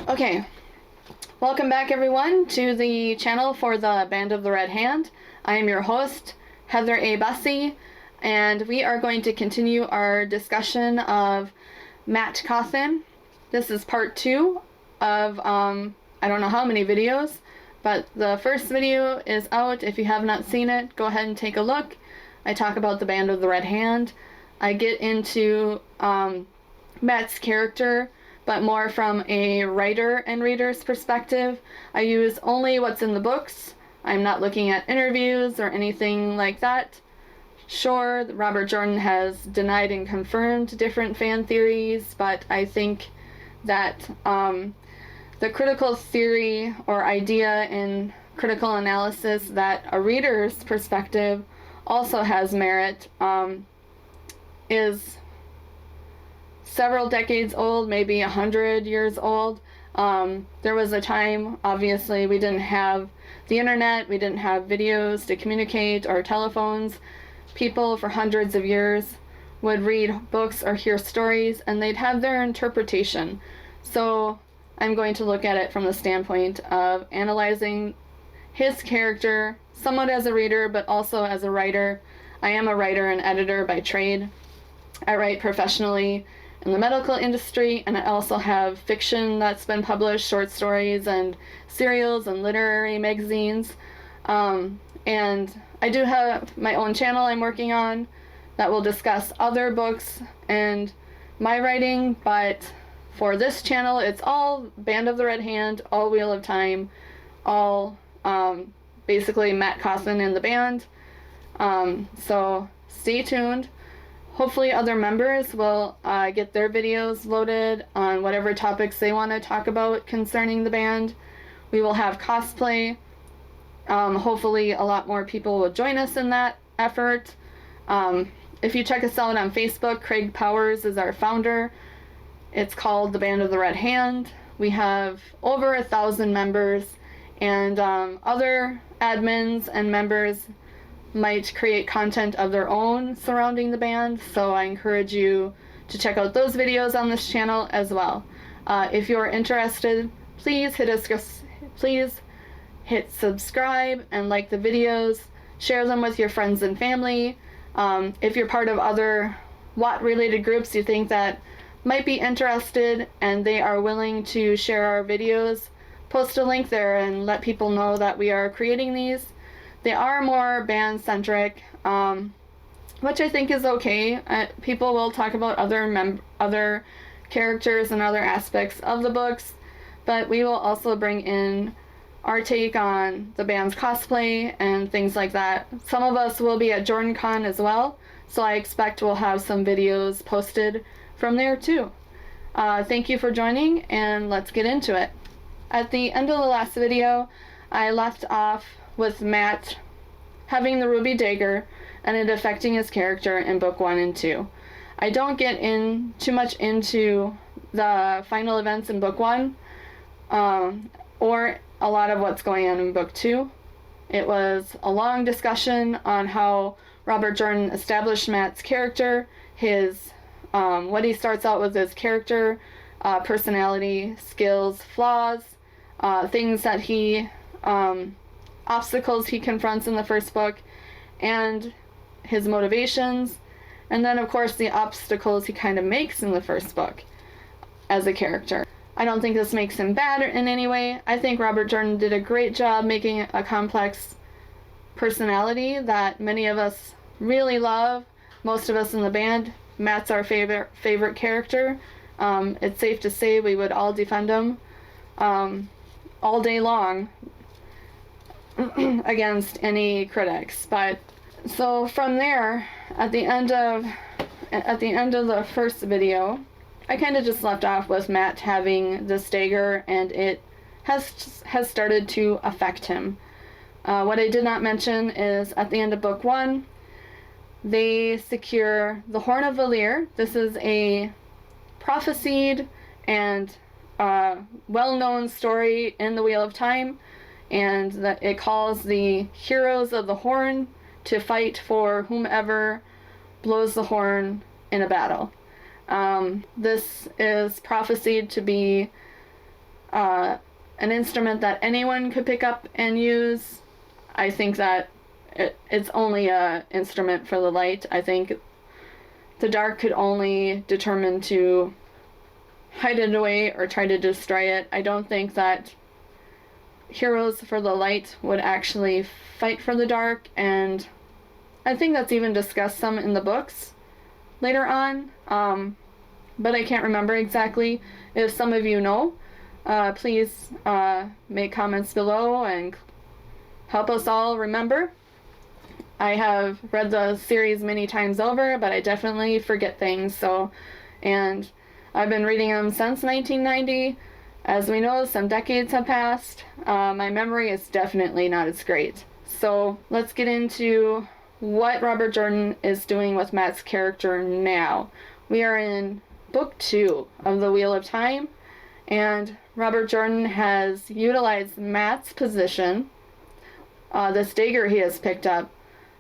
Okay, welcome back everyone to the channel for the Band of the Red Hand. I am your host, Heather A. Bussey, and we are going to continue our discussion of Matrim Cauthon. This is part 2 of, I don't know how many videos, but the first video is out. If you have not seen it, go ahead and take a look. I talk about the Band of the Red Hand. I get into Matt's character, but more from a writer and reader's perspective. I use only what's in the books. I'm not looking at interviews or anything like that. Sure, Robert Jordan has denied and confirmed different fan theories, but I think that the critical theory or idea in critical analysis that a reader's perspective also has merit is several decades old, maybe 100 years old. There was a time, obviously, we didn't have the internet, we didn't have videos to communicate or telephones. People for hundreds of years would read books or hear stories and they'd have their interpretation. So I'm going to look at it from the standpoint of analyzing his character, somewhat as a reader, but also as a writer. I am a writer and editor by trade. I write professionally in the medical industry, and I also have fiction that's been published, short stories and serials and literary magazines. And I do have my own channel I'm working on that will discuss other books and my writing, but for this channel it's all Band of the Red Hand, all Wheel of Time, all basically Matrim Cauthon and the band. So stay tuned. Hopefully other members will get their videos loaded on whatever topics they want to talk about concerning the band. We will have cosplay. Hopefully a lot more people will join us in that effort. If you check us out on Facebook, Craig Powers is our founder. It's called the Band of the Red Hand. We have over 1,000 members, and other admins and members might create content of their own surrounding the band, so I encourage you to check out those videos on this channel as well. If you're interested, please hit subscribe and like the videos, share them with your friends and family. If you're part of other Watt related groups you think that might be interested and they are willing to share our videos, post a link there and let people know that we are creating these. They are more band-centric, which I think is okay. People will talk about other characters and other aspects of the books, but we will also bring in our take on the band's cosplay and things like that. Some of us will be at JordanCon as well, so I expect we'll have some videos posted from there too. Thank you for joining, and let's get into it. At the end of the last video, I left off with Matt having the ruby dagger and it affecting his character in book 1 and 2. I don't get in too much into the final events in book 1 or a lot of what's going on in book 2. It was a long discussion on how Robert Jordan established Matt's character, his what he starts out with his character, personality, skills, flaws, things that he obstacles he confronts in the first book, and his motivations, and then of course the obstacles he kind of makes in the first book as a character. I don't think this makes him bad in any way. I think Robert Jordan did a great job making a complex personality that many of us really love. Most of us in the band, Matt's our favorite character. It's safe to say we would all defend him all day long against any critics. But so from there, at the end of the first video, I kind of just left off with Matt having this dagger, and it has started to affect him. What I did not mention is at the end of book 1, they secure the Horn of Valir. This is a prophesied and well-known story in the Wheel of Time, and that it calls the heroes of the horn to fight for whomever blows the horn in a battle. This is prophesied to be an instrument that anyone could pick up and use. I think that it's only a instrument for the light. I think the dark could only determine to hide it away or try to destroy it. I don't think that heroes for the light would actually fight for the dark, and I think that's even discussed some in the books later on, but I can't remember exactly. If some of you know, please make comments below and help us all remember. I have read the series many times over, but I definitely forget things, and I've been reading them since 1990. As we know, some decades have passed. My memory is definitely not as great. So let's get into what Robert Jordan is doing with Matt's character now. We are in book 2 of The Wheel of Time, and Robert Jordan has utilized Matt's position, this dagger he has picked up,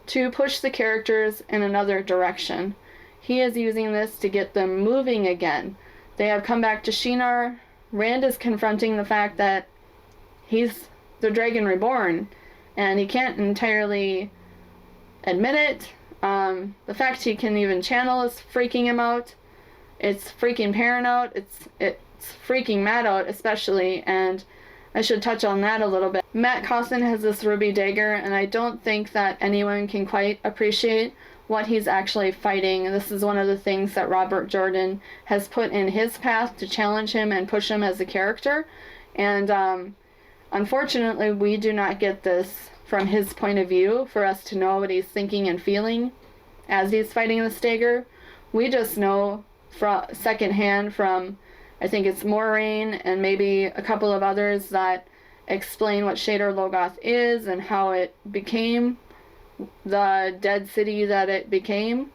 to push the characters in another direction. He is using this to get them moving again. They have come back to Shinar. Rand is confronting the fact that he's the Dragon Reborn, and he can't entirely admit it. The fact he can even channel is freaking him out. It's freaking Perrin out. It's freaking Matt out, especially, and I should touch on that a little bit. Matt Cauthon has this ruby dagger, and I don't think that anyone can quite appreciate what he's actually fighting. This is one of the things that Robert Jordan has put in his path to challenge him and push him as a character, and unfortunately we do not get this from his point of view for us to know what he's thinking and feeling as he's fighting this dagger. We just know from secondhand from, I think it's Moraine and maybe a couple of others that explain what Shadar Logoth is and how it became the dead city that it became.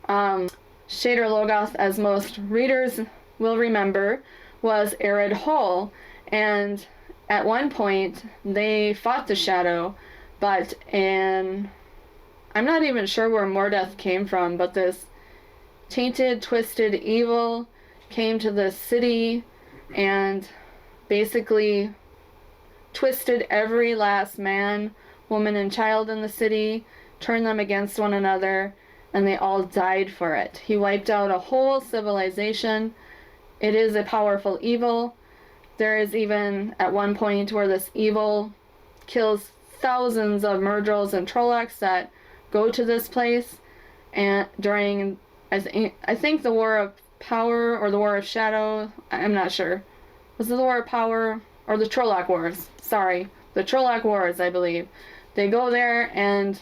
Shadar Logoth, as most readers will remember, was Arid Hole, and at one point they fought the Shadow, but I'm not even sure where Mordeth came from, but this tainted, twisted evil came to the city and basically twisted every last man, woman, and child in the city, turned them against one another, and they all died for it. He wiped out a whole civilization. It is a powerful evil. There is even at one point where this evil kills thousands of Murdrolls and Trollocs that go to this place, and during I think the War of Power or the War of Shadow, I'm not sure. Was it the War of Power or the Trolloc Wars? Sorry, the Trolloc Wars, I believe. They go there and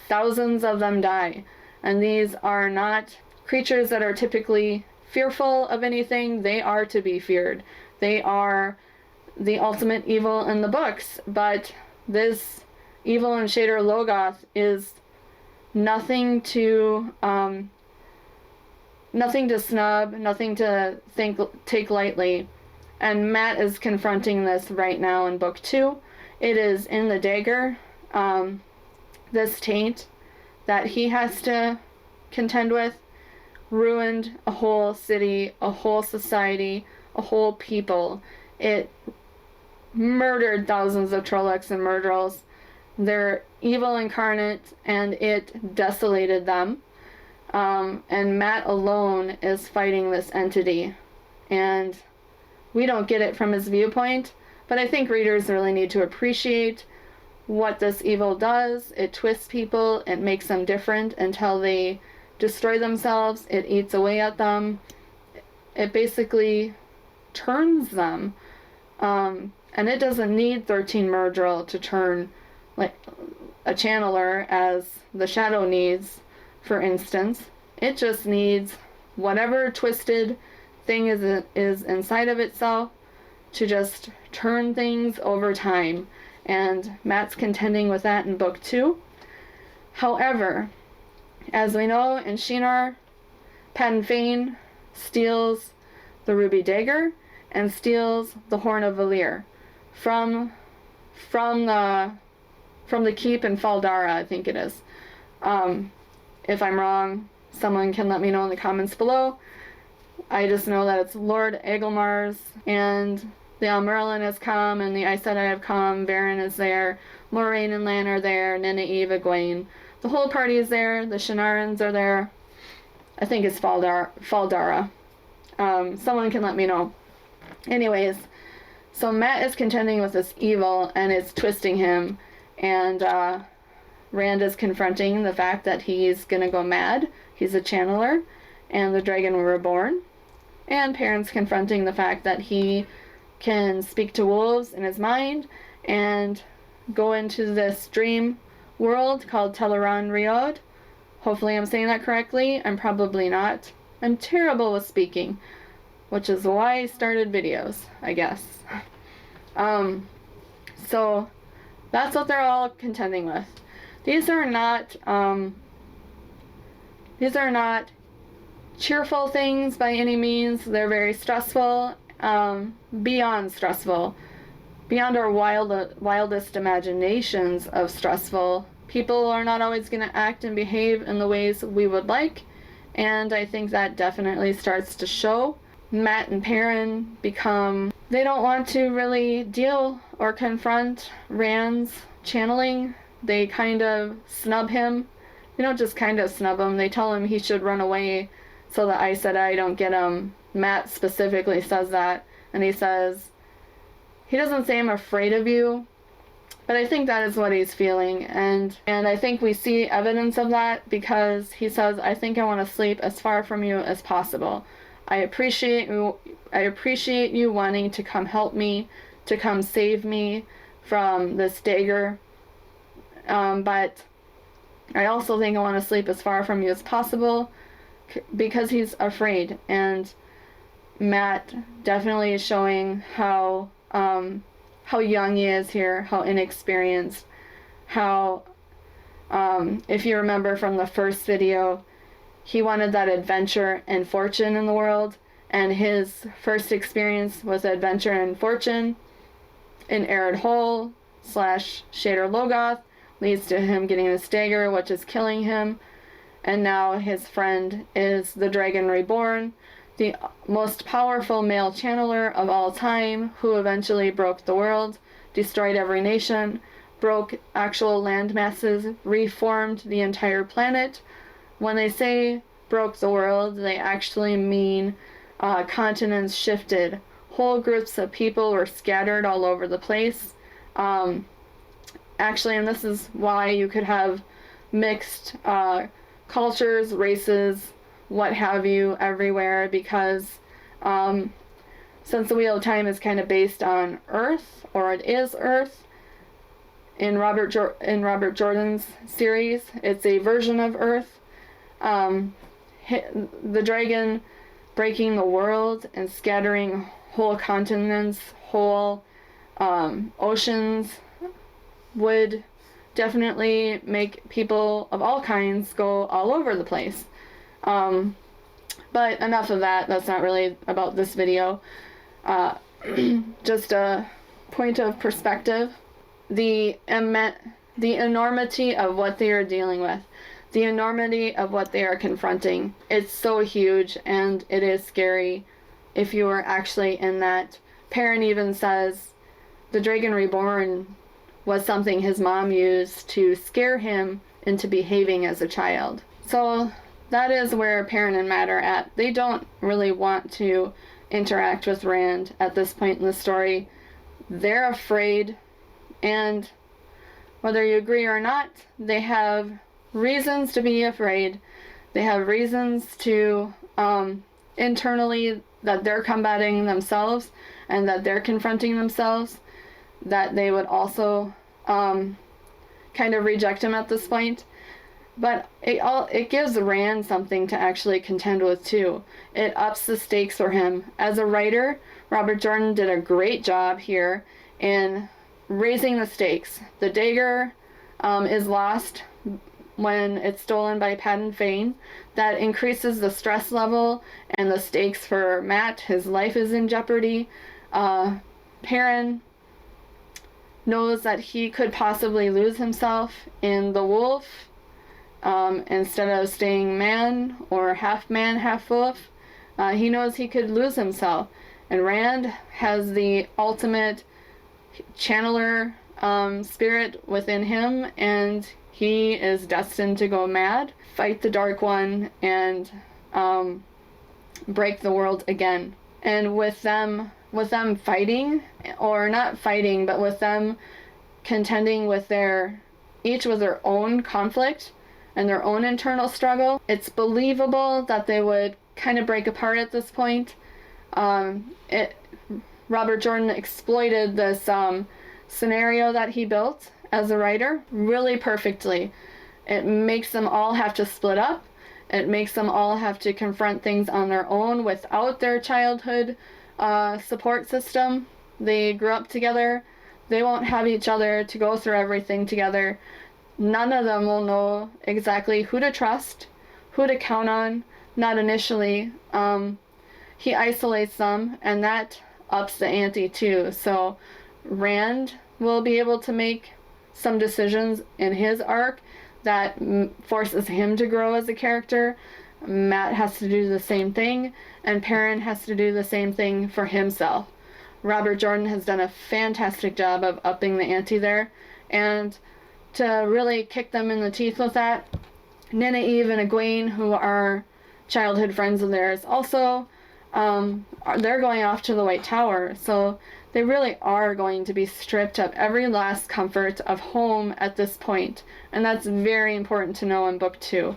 thousands of them die. And these are not creatures that are typically fearful of anything. They are to be feared. They are the ultimate evil in the books. But this evil in Shadar Logoth is nothing to snub, nothing to take lightly. And Matt is confronting this right now in book 2. It is in the dagger, this taint that he has to contend with ruined a whole city, a whole society, a whole people. It murdered thousands of Trollocs and Murdrolls. They're evil incarnate, and it desolated them. And Matt alone is fighting this entity. And we don't get it from his viewpoint, but I think readers really need to appreciate what this evil does. It twists people, it makes them different until they destroy themselves, it eats away at them, it basically turns them. And it doesn't need 13 Murdroll to turn like a channeler as the Shadow needs, for instance. It just needs whatever twisted thing is inside of itself to just turn things over time. And Matt's contending with that in book 2. However, as we know in Shinar, Padan Fain steals the ruby dagger and steals the Horn of Valir from the keep in Faldara, I think it is. If I'm wrong, someone can let me know in the comments below. I just know that it's Lord Agelmar's, and The Merlin has come, and the Aes Sedai have come. Varen is there. Moraine and Lan are there. Nynaeve, Egwene. The whole party is there. The Shannarans are there. I think it's Faldara. Someone can let me know. Anyways, so Mat is contending with this evil, and it's twisting him. And Rand is confronting the fact that he's gonna go mad. He's a channeler, and the Dragon Reborn. And Perrin's confronting the fact that he can speak to wolves in his mind and go into this dream world called Teleron Riod. Hopefully I'm saying that correctly. I'm probably not. I'm terrible with speaking, which is why I started videos, I guess. So that's what they're all contending with. These are not cheerful things by any means. They're very stressful, beyond stressful, beyond our wildest imaginations of stressful. People are not always going to act and behave in the ways we would like, and I think that definitely starts to show. Mat and Perrin they don't want to really deal or confront Rand's channeling. They kind of snub him. They don't just kind of snub him, they tell him he should run away so that Aes Sedai don't get him. Mat specifically says that, and he doesn't say I'm afraid of you, but I think that is what he's feeling, and I think we see evidence of that because he says, I think I want to sleep as far from you as possible. I appreciate you wanting to come help me, to come save me from this dagger, but I also think I want to sleep as far from you as possible, because he's afraid. And Mat definitely is showing how young he is here, how inexperienced, how if you remember from the first video, he wanted that adventure and fortune in the world, and his first experience with adventure and fortune in Arid Hole / Shader Logoth leads to him getting this dagger, which is killing him. And now his friend is the Dragon Reborn, the most powerful male channeler of all time, who eventually broke the world, destroyed every nation, broke actual land masses, reformed the entire planet. When they say broke the world, they actually mean continents shifted. Whole groups of people were scattered all over the place. Actually, and this is why you could have mixed cultures, races, what have you, everywhere, because since the Wheel of Time is kind of based on Earth, or it is Earth, in Robert Jordan's series, it's a version of Earth. The dragon breaking the world and scattering whole continents, whole oceans, would definitely make people of all kinds go all over the place. But enough of that. That's not really about this video. Just a point of perspective. The enormity of what they are dealing with. The enormity of what they are confronting. It's so huge, and it is scary if you are actually in that. Perrin even says the Dragon Reborn was something his mom used to scare him into behaving as a child. So that is where Perrin and Mat are at. They don't really want to interact with Rand at this point in the story. They're afraid, and whether you agree or not, they have reasons to be afraid. They have reasons to internally that they're combating themselves and that they're confronting themselves, that they would also kind of reject him at this point. But it gives Rand something to actually contend with too. It ups the stakes for him. As a writer, Robert Jordan did a great job here in raising the stakes. The dagger is lost when it's stolen by Padan Fain. That increases the stress level and the stakes for Mat. His life is in jeopardy. Perrin knows that he could possibly lose himself in the wolf instead of staying man, or half wolf. He knows he could lose himself, And Rand has the ultimate channeler spirit within him, and he is destined to go mad, fight the Dark One, and break the world again. And with them fighting, or not fighting, but with them contending with each with their own conflict and their own internal struggle, it's believable that they would kind of break apart at this point. Robert Jordan exploited this scenario that he built as a writer really perfectly. It makes them all have to split up. It makes them all have to confront things on their own without their childhood support system. They grew up together. They won't have each other to go through everything together. None of them will know exactly who to trust, who to count on, not initially. He isolates them, and that ups the ante too. So Rand will be able to make some decisions in his arc that forces him to grow as a character. Matt has to do the same thing, and Perrin has to do the same thing for himself. Robert Jordan has done a fantastic job of upping the ante there, and to really kick them in the teeth with that, Nynaeve and Egwene, who are childhood friends of theirs, also they're going off to the White Tower, so they really are going to be stripped of every last comfort of home at this point, and that's very important to know in book 2.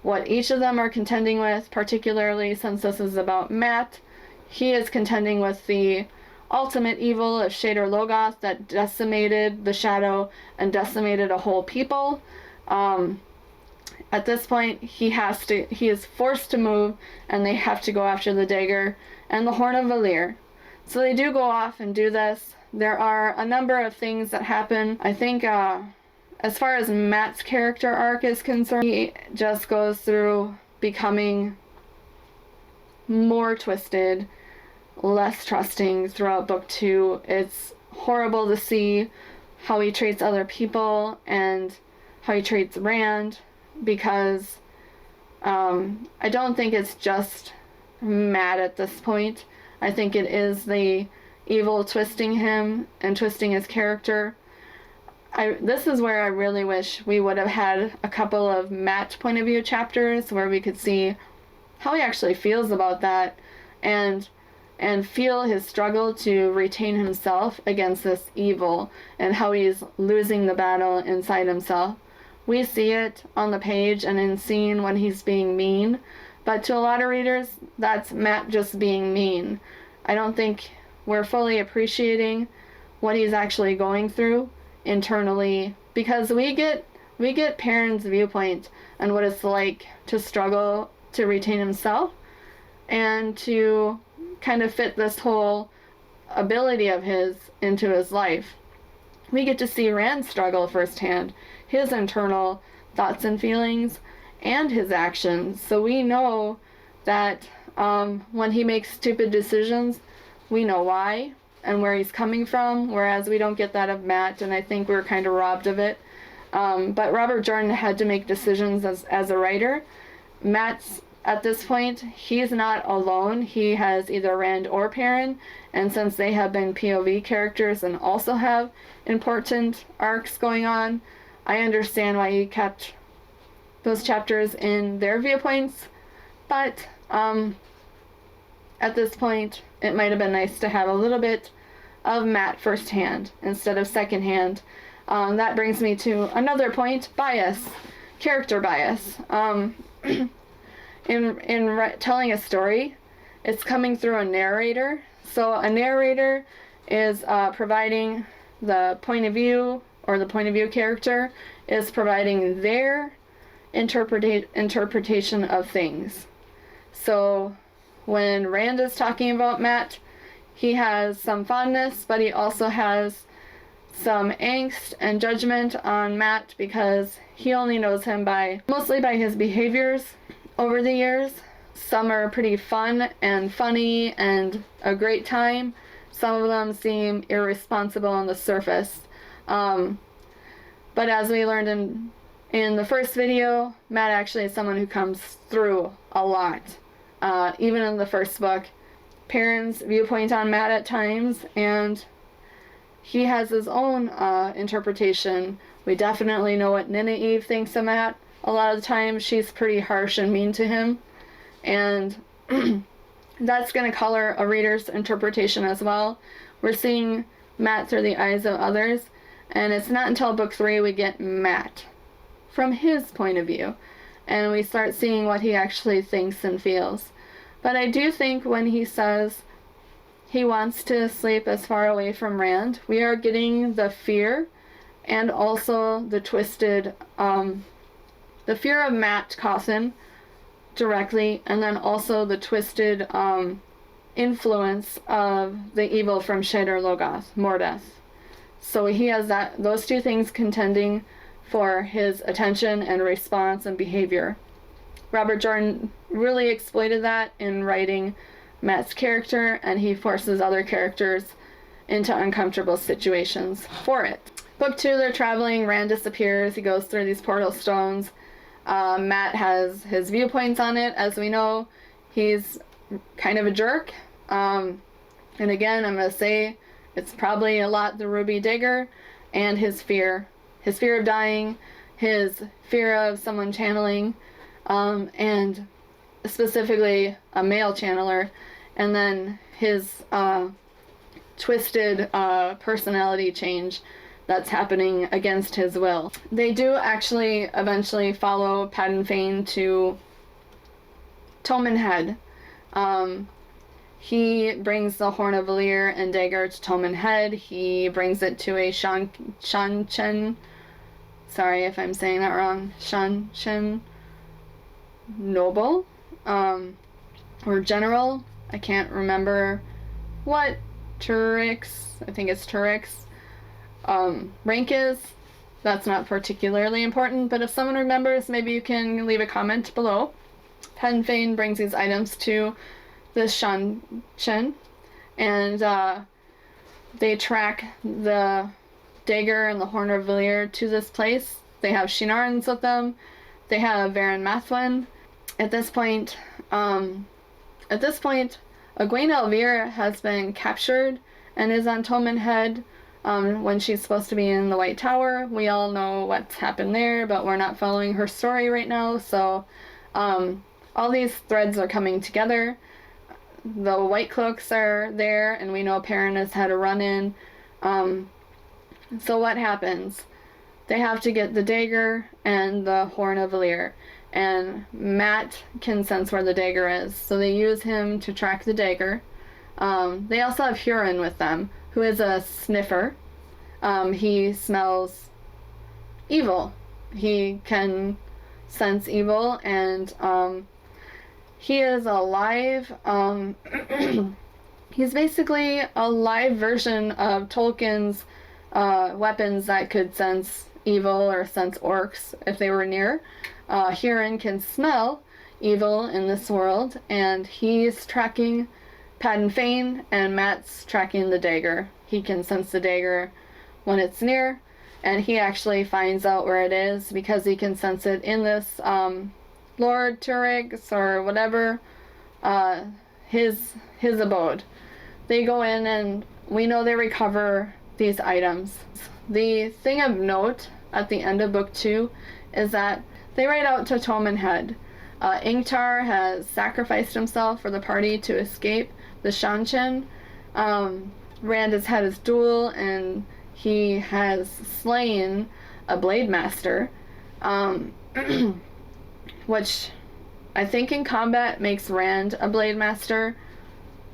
What each of them are contending with, particularly since this is about Matt, he is contending with the ultimate evil of Shadar Logoth that decimated the Shadow and decimated a whole people. At this point, he is forced to move, and they have to go after the dagger and the Horn of Valyr. So they do go off and do this. There are a number of things that happen. I think as far as Matt's character arc is concerned, he just goes through becoming more twisted, less trusting throughout book 2. It's horrible to see how he treats other people and how he treats Rand, because I don't think it's just Matt at this point. I think it is the evil twisting him and twisting his character. This is where I really wish we would have had a couple of Matt point of view chapters where we could see how he actually feels about that, and feel his struggle to retain himself against this evil, and how he's losing the battle inside himself. We see it on the page and in scene when he's being mean, but to a lot of readers, that's Matt just being mean. I don't think we're fully appreciating what he's actually going through internally, because we get Perrin's viewpoint and what it's like to struggle to retain himself and to kind of fit this whole ability of his into his life. We get to see Rand struggle firsthand, his internal thoughts and feelings and his actions. So we know that when he makes stupid decisions, we know why and where he's coming from, whereas we don't get that of Matt, and I think we're kind of robbed of it. But Robert Jordan had to make decisions as a writer. Matt's, at this point, he's not alone. He has either Rand or Perrin, and since they have been POV characters and also have important arcs going on, I understand why he kept those chapters in their viewpoints, but at this point, it might have been nice to have a little bit of Matt firsthand instead of secondhand. That brings me to another point: bias, character bias. In telling a story, it's coming through a narrator. So a narrator is providing the point of view, or the point of view character is providing their interpretation of things. So when Rand is talking about Matt, he has some fondness, but he also has some angst and judgment on Matt because he only knows him mostly by his behaviors over the years. Some are pretty fun and funny and a great time. Some of them seem irresponsible on the surface. But as we learned in the first video, Matt actually is someone who comes through a lot. Even in the first book, Perrin's viewpoint on Matt at times, and he has his own interpretation. We definitely know what Nineveh thinks of Matt. A lot of the time, she's pretty harsh and mean to him, and that's going to color a reader's interpretation as well. We're seeing Matt through the eyes of others, and it's not until book 3 we get Matt from his point of view, and we start seeing what he actually thinks and feels. But I do think when he says he wants to sleep as far away from Rand, we are getting the fear and also the twisted, the fear of Matrim Cauthon directly, and then also the twisted influence of the evil from Shadar Logoth, Mordath. So he has those two things contending for his attention and response and behavior. Robert Jordan really exploited that in writing Matt's character, and he forces other characters into uncomfortable situations for it. Book 2, they're traveling. Rand disappears. He goes through these portal stones. Matt has his viewpoints on it. As we know, he's kind of a jerk. And again, I'm going to say it's probably a lot the ruby dagger and his fear of dying, his fear of someone channeling, and specifically a male channeler, and then his twisted personality change that's happening against his will. They do actually eventually follow Padan Fain to Toman Head. He brings the Horn of Valir and dagger to Toman Head. He brings it to a Shan-Chen, sorry if I'm saying that wrong, Shan-Chen noble, or general. I can't remember what Turik's, I think it's Turik's, rank is. That's not particularly important, but if someone remembers, maybe you can leave a comment below. Padan Fain brings these items to this Shan-Chen, and they track the dagger and the Horn of Valir to this place. They have Shinarans with them. They have Varen Mathwen. At this point, Egwene Elvira has been captured and is on Toman Head when she's supposed to be in the White Tower. We all know what's happened there, but we're not following her story right now, so all these threads are coming together. The White Cloaks are there, and we know Perrin has had a run-in. So what happens? They have to get the dagger and the Horn of Valir, and Matt can sense where the dagger is, so they use him to track the dagger. They also have Huron with them, who is a sniffer. He smells evil. He can sense evil, and he is alive. He's basically a live version of Tolkien's weapons that could sense evil or sense orcs if they were near. Huron can smell evil in this world, and he's tracking Padan Fain, and Matt's tracking the dagger. He can sense the dagger when it's near, and he actually finds out where it is because he can sense it in this Lord Turig's or whatever, his abode. They go in, and we know they recover these items. The thing of note at the end of book 2 is that they ride out to Toman Head. Ingtar has sacrificed himself for the party to escape the Shan-Chen. Rand has had his duel, and he has slain a Blade Master, which I think in combat makes Rand a Blade Master.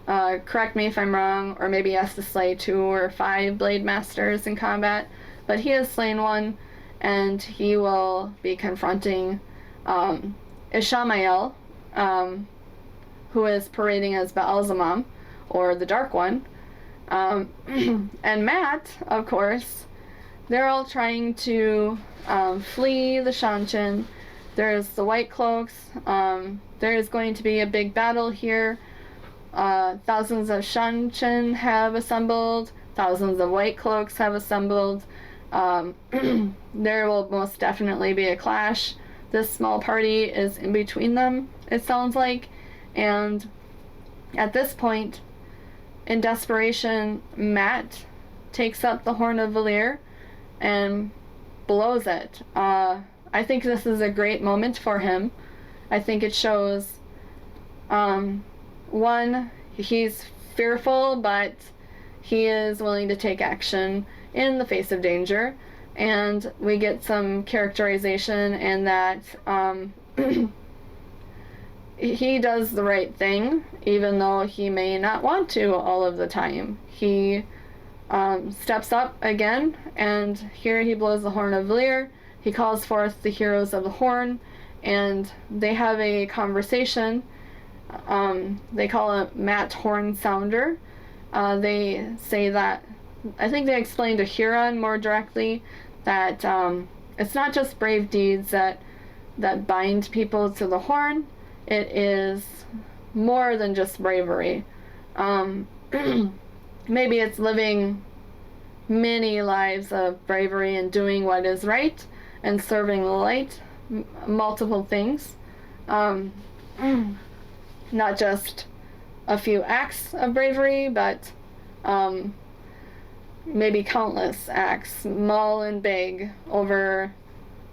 Correct me if I'm wrong, or maybe he has to slay 2 or 5 Blade Masters in combat, but he has slain one, and he will be confronting Ishamael, who is parading as Baalzamam, or the Dark One. And Matt, of course, they're all trying to flee the Shan-Chen. There's the White Cloaks. There is going to be a big battle here. Thousands of Shan-Chen have assembled. Thousands of White Cloaks have assembled. There will most definitely be a clash. This small party is in between them, it sounds like, and At this point, in desperation, Matt takes up the Horn of Valere and blows it. I think this is a great moment for him. I think it shows, one, he's fearful, but he is willing to take action in the face of danger. And we get some characterization in that he does the right thing, even though he may not want to all of the time. He steps up again, and here he blows the Horn of Valere. He calls forth the heroes of the Horn, and they have a conversation. They call it Matt Horn Sounder. They say that, I think they explain to Huron more directly that it's not just brave deeds that bind people to the Horn. It is more than just bravery. Maybe it's living many lives of bravery and doing what is right and serving the light. Multiple things. Not just a few acts of bravery, but maybe countless acts, small and big, over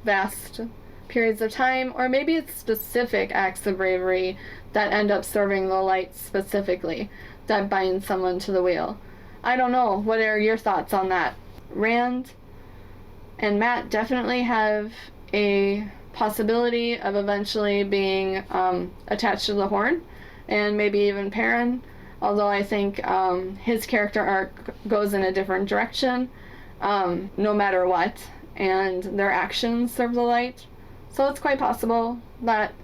vast periods of time, or maybe it's specific acts of bravery that end up serving the light specifically, that bind someone to the wheel. I don't know. What are your thoughts on that? Rand and Matt definitely have a possibility of eventually being attached to the Horn, and maybe even Perrin, although I think his character arc goes in a different direction, no matter what, and their actions serve the light. So it's quite possible that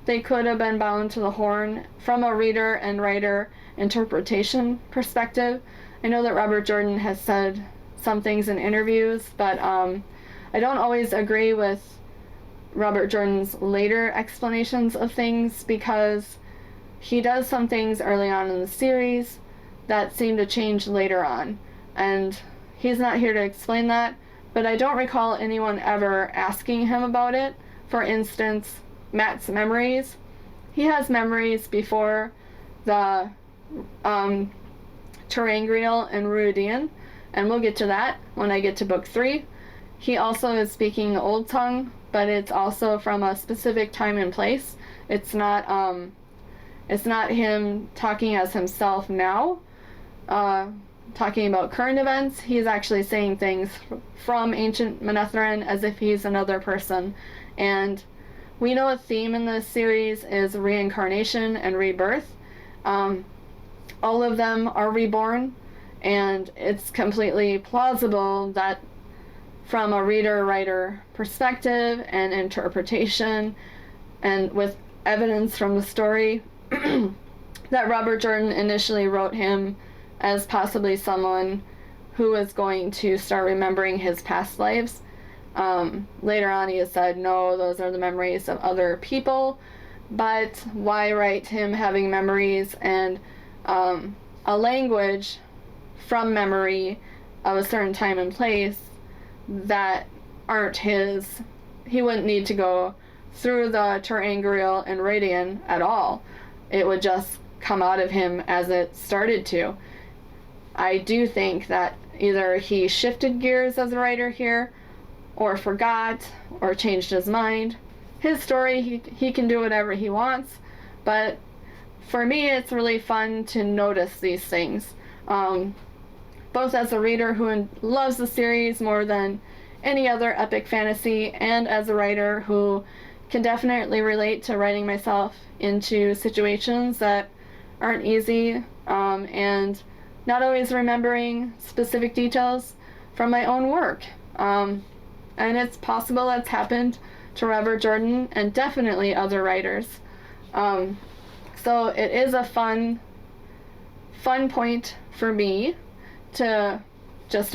they could have been bound to the Horn from a reader and writer interpretation perspective. I know that Robert Jordan has said some things in interviews, but I don't always agree with Robert Jordan's later explanations of things, because he does some things early on in the series that seem to change later on, and he's not here to explain that, but I don't recall anyone ever asking him about it. For instance, Matt's memories. He has memories before the Terangriel and Ruidian, and we'll get to that when I get to book 3. He also is speaking Old Tongue, but it's also from a specific time and place. It's not him talking as himself now, talking about current events. He's actually saying things from ancient Manetheren as if he's another person. And we know a theme in this series is reincarnation and rebirth. All of them are reborn, and it's completely plausible that from a reader-writer perspective and interpretation, and with evidence from the story, that Robert Jordan initially wrote him as possibly someone who is going to start remembering his past lives. Later on he has said, no, those are the memories of other people, but why write him having memories and a language from memory of a certain time and place that aren't his? He wouldn't need to go through the Terangriel and Radian at all. It would just come out of him as it started to. I do think that either he shifted gears as a writer here, or forgot, or changed his mind. His story, he can do whatever he wants, but for me it's really fun to notice these things. Both as a reader who loves the series more than any other epic fantasy, and as a writer who can definitely relate to writing myself into situations that aren't easy, and not always remembering specific details from my own work. And it's possible that's happened to Robert Jordan and definitely other writers. So it is a fun point for me to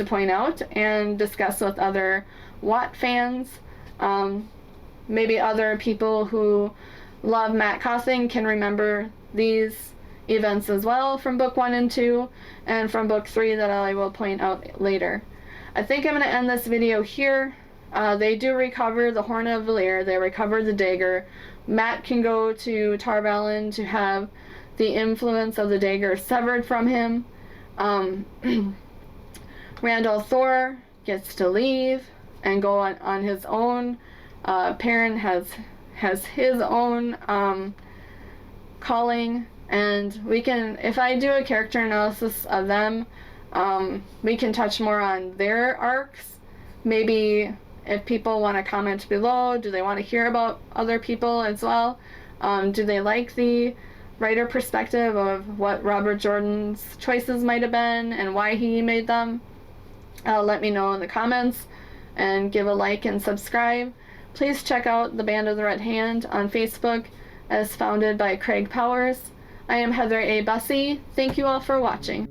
point out and discuss with other Watt fans. Maybe other people who love Matt Cauthon can remember these events as well from book 1 and 2, and from book 3 that I will point out later. I think I'm going to end this video here. They do recover the Horn of Valere. They recover the dagger. Matt can go to Tar Valon to have the influence of the dagger severed from him. Randall Thor gets to leave and go on his own. Perrin has his own calling, and we can, if I do a character analysis of them, we can touch more on their arcs. Maybe if people want to comment below, do they want to hear about other people as well? Do they like the writer perspective of what Robert Jordan's choices might have been and why he made them? Let me know in the comments, and give a like and subscribe. Please check out the Band of the Red Hand on Facebook, as founded by Craig Powers. I am Heather A. Bussey. Thank you all for watching.